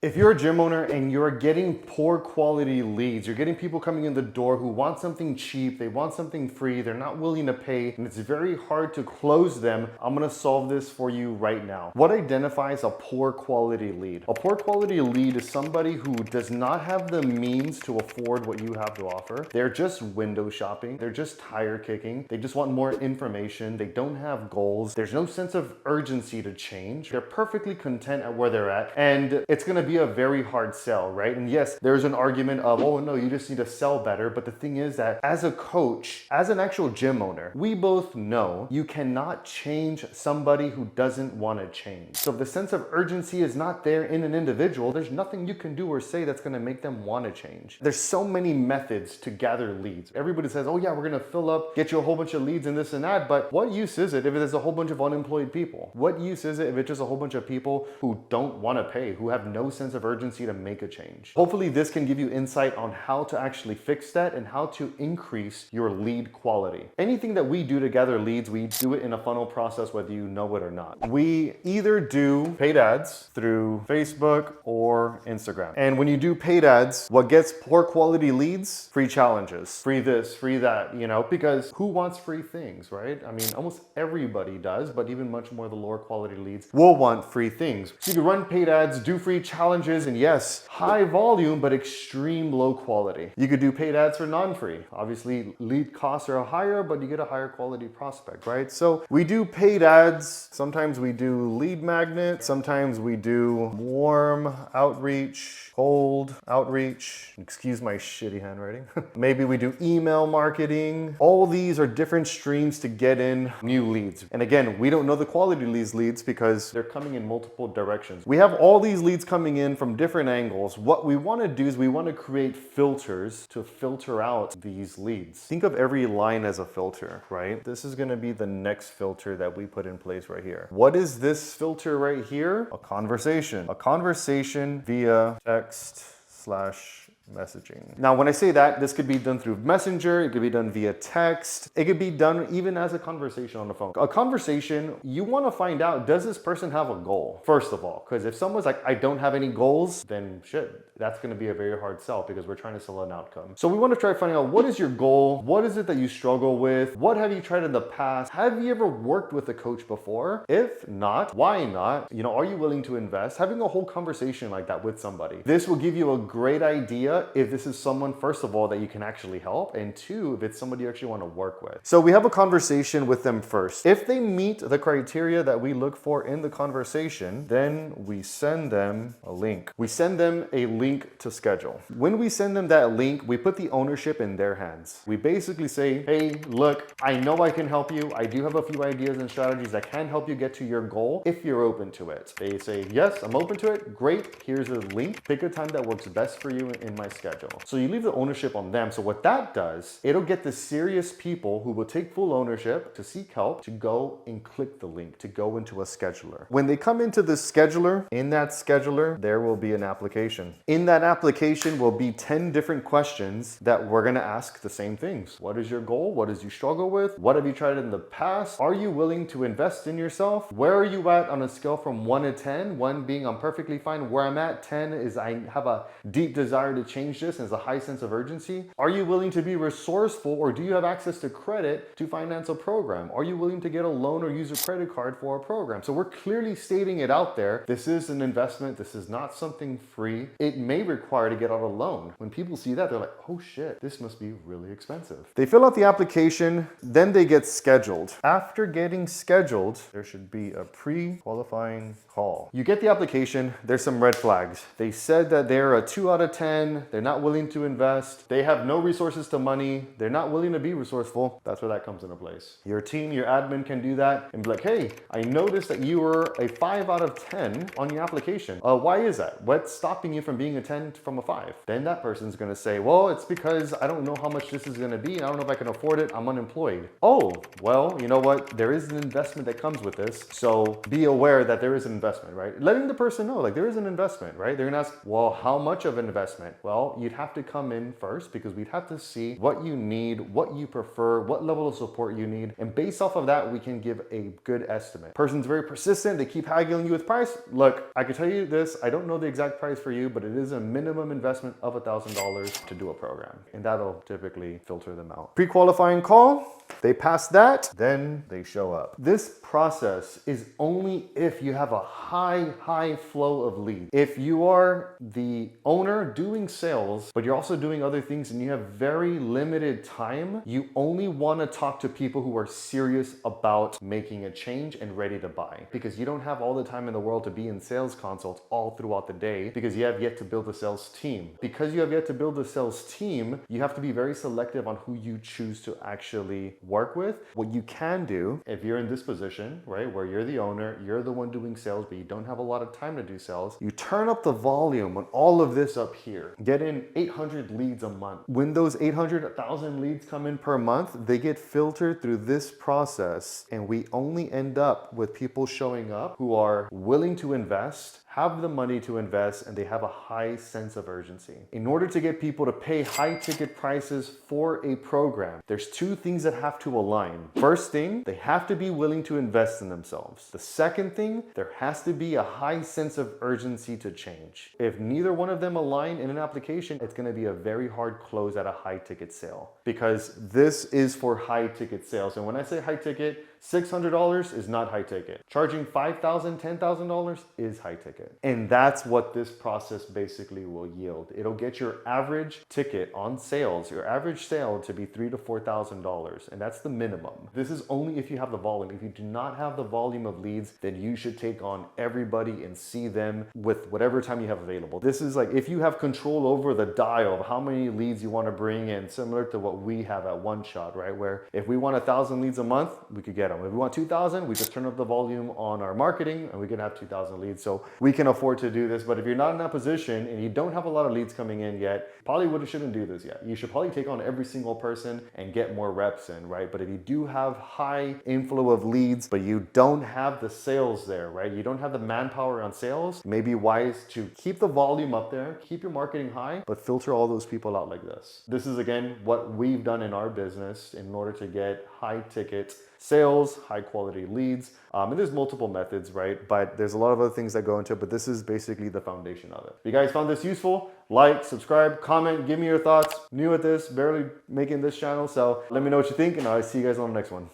If you're a gym owner and you're getting poor quality leads, you're getting people coming in the door who want something cheap, they want something free, they're not willing to pay, and it's very hard to close them, I'm gonna solve this for you right now. What identifies a poor quality lead? A poor quality lead is somebody who does not have the means to afford what you have to offer. They're just window shopping, they're just tire kicking, they just want more information, they don't have goals, there's no sense of urgency to change, they're perfectly content at where they're at, and it's gonna be a very hard sell, right? And yes, there's an argument of, oh no, you just need to sell better. But the thing is that as a coach, as an actual gym owner, we both know you cannot change somebody who doesn't want to change. So if the sense of urgency is not there in an individual, there's nothing you can do or say that's going to make them want to change. There's so many methods to gather leads. Everybody says, oh yeah, we're going to fill up, get you a whole bunch of leads and this and that. But what use is it if there's a whole bunch of unemployed people? What use is it if it's just a whole bunch of people who don't want to pay, who have no sense of urgency to make a change? Hopefully this can give you insight on how to actually fix that and how to increase your lead quality. Anything that we do to gather leads, we do it in a funnel process whether you know it or not. We either do paid ads through Facebook or Instagram. And when you do paid ads, what gets poor quality leads? Free challenges, free this, free that, because who wants free things, right? I mean, almost everybody does, but even much more the lower quality leads will want free things. So you can run paid ads, do free challenges, and yes, high volume, but extreme low quality. You could do paid ads for non-free. Obviously, lead costs are higher, but you get a higher quality prospect, right? So we do paid ads. Sometimes we do lead magnet. Sometimes we do warm outreach, cold outreach. Excuse my shitty handwriting. Maybe we do email marketing. All these are different streams to get in new leads. And again, we don't know the quality of these leads because they're coming in multiple directions. We have all these leads coming in from different angles. What we want to do is we want to create filters to filter out these leads. Think of every line as a filter, right? This is going to be the next filter that we put in place right here. What is this filter right here? A conversation. A conversation via text/messaging. Now, when I say that, this could be done through Messenger, it could be done via text, it could be done even as a conversation on the phone. A conversation, you want to find out, does this person have a goal? First of all, because if someone's like, I don't have any goals, then shit, that's going to be a very hard sell because we're trying to sell an outcome. So we want to try finding out, what is your goal? What is it that you struggle with? What have you tried in the past? Have you ever worked with a coach before? If not, why not? Are you willing to invest? Having a whole conversation like that with somebody. This will give you a great idea if this is someone, first of all, that you can actually help, and two, if it's somebody you actually want to work with. So we have a conversation with them first. If they meet the criteria that we look for in the conversation, then we send them a link. We send them a link to schedule. When we send them that link, we put the ownership in their hands. We basically say, hey, look, I know I can help you. I do have a few ideas and strategies that can help you get to your goal if you're open to it. They say, yes, I'm open to it. Great, here's a link. Pick a time that works best for you in my schedule. So you leave the ownership on them. So what that does, it'll get the serious people who will take full ownership to seek help to go and click the link, to go into a scheduler. When they come into the scheduler, in that scheduler, there will be an application. In that application will be 10 different questions that we're going to ask the same things. What is your goal? What does you struggle with? What have you tried in the past? Are you willing to invest in yourself? Where are you at on a scale from 1 to 10? 1 being I'm perfectly fine where I'm at. 10 is I have a deep desire to change this and there's a high sense of urgency. Are you willing to be resourceful, or do you have access to credit to finance a program? Are you willing to get a loan or use a credit card for a program? So we're clearly stating it out there. This is an investment. This is not something free. It may require to get out a loan. When people see that, they're like, oh shit, this must be really expensive. They fill out the application, then they get scheduled. After getting scheduled, there should be a pre-qualifying call. You get the application, there's some red flags. They said that they're a 2 out of 10, they're not willing to invest, they have no resources to money, they're not willing to be resourceful. That's where that comes into place. Your team, your admin can do that and be like, hey, I noticed that you were a 5 out of 10 on your application. Why is that? What's stopping you from being a 10 from a 5? Then that person's gonna say, well, it's because I don't know how much this is gonna be, and I don't know if I can afford it, I'm unemployed. Oh, well, you know what? There is an investment that comes with this, so be aware that there is an investment, right? Letting the person know, like, there is an investment, right? They're gonna ask, well, how much of an investment? Well, Well, you'd have to come in first because we'd have to see what you need, what you prefer, what level of support you need. And based off of that, we can give a good estimate. Person's very persistent. They keep haggling you with price. Look, I can tell you this. I don't know the exact price for you, but it is a minimum investment of $1,000 to do a program. And that'll typically filter them out. Pre-qualifying call. They pass that, then they show up. This process is only if you have a high flow of leads. If you are the owner doing sales, but you're also doing other things and you have very limited time, you only want to talk to people who are serious about making a change and ready to buy, because you don't have all the time in the world to be in sales consults all throughout the day because you have yet to build a sales team. Because you have yet to build a sales team, you have to be very selective on who you choose to actually work with. What you can do, if you're in this position, right, where you're the owner, you're the one doing sales, but you don't have a lot of time to do sales, you turn up the volume on all of this up here. Get in 800 leads a month. When those 800,000 leads come in per month, they get filtered through this process, and we only end up with people showing up who are willing to invest, have the money to invest, and they have a high sense of urgency. In order to get people to pay high ticket prices for a program, there's two things that have to align. First thing, they have to be willing to invest in themselves. The second thing, there has to be a high sense of urgency to change. If neither one of them align in an application, it's gonna be a very hard close at a high ticket sale, because this is for high ticket sales. And when I say high ticket, $600 is not high ticket. Charging $5,000, $10,000 is high ticket. And that's what this process basically will yield. It'll get your average ticket on sales, your average sale, to be $3,000 to $4,000. And that's the minimum. This is only if you have the volume. If you do not have the volume of leads, then you should take on everybody and see them with whatever time you have available. This is like if you have control over the dial of how many leads you want to bring in, similar to what we have at One Shot, right? Where if we want 1,000 leads a month, we could get them. If we want 2,000, we just turn up the volume on our marketing and we can have 2,000 leads. So we can afford to do this. But if you're not in that position and you don't have a lot of leads coming in yet, probably shouldn't do this yet. You should probably take on every single person and get more reps in, right? But if you do have high inflow of leads, but you don't have the sales there, right? You don't have the manpower on sales, it may be wise to keep the volume up there, keep your marketing high, but filter all those people out like this. This is, again, what we've done in our business in order to get high ticket sales, high quality leads. And there's multiple methods, right? But there's a lot of other things that go into it, but this is basically the foundation of it. If you guys found this useful, like, subscribe, comment, give me your thoughts. New at this, barely making this channel, so let me know what you think, and I'll see you guys on the next one.